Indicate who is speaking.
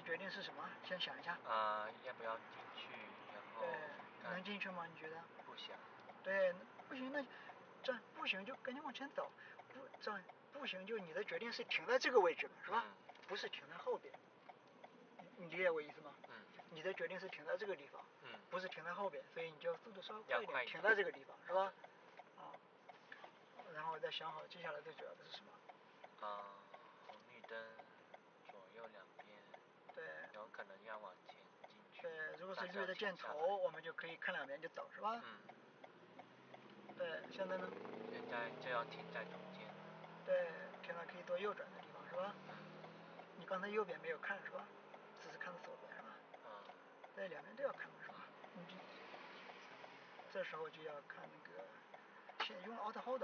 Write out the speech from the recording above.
Speaker 1: 的决定是什么？先想一下。
Speaker 2: 要不要进去？然后
Speaker 1: 对，能进去吗？你觉得？
Speaker 2: 不想。
Speaker 1: 对，不行，那这不行就赶紧往前走。不行就你的决定是停在这个位置了，是吧？不是停在后边。你理解我意思吗？你的决定是停在这个地方，不是停在后边，所以你就速度稍微快一点，停在这个地方，是吧？然后再想好接下来最主要的是什么？
Speaker 2: 红绿灯左右两边。
Speaker 1: 对。
Speaker 2: 有可能要往前进去。
Speaker 1: 对，如果是绿的箭头，我们就可以看两边就走，是吧？对，现在呢？
Speaker 2: 现在就要停在中间。
Speaker 1: 对，停到可以多右转的地方，是吧？你刚才右边没有看是吧？只是看到左边是吧？对，两边都要看是吧？这时候就要看那个，用 auto hold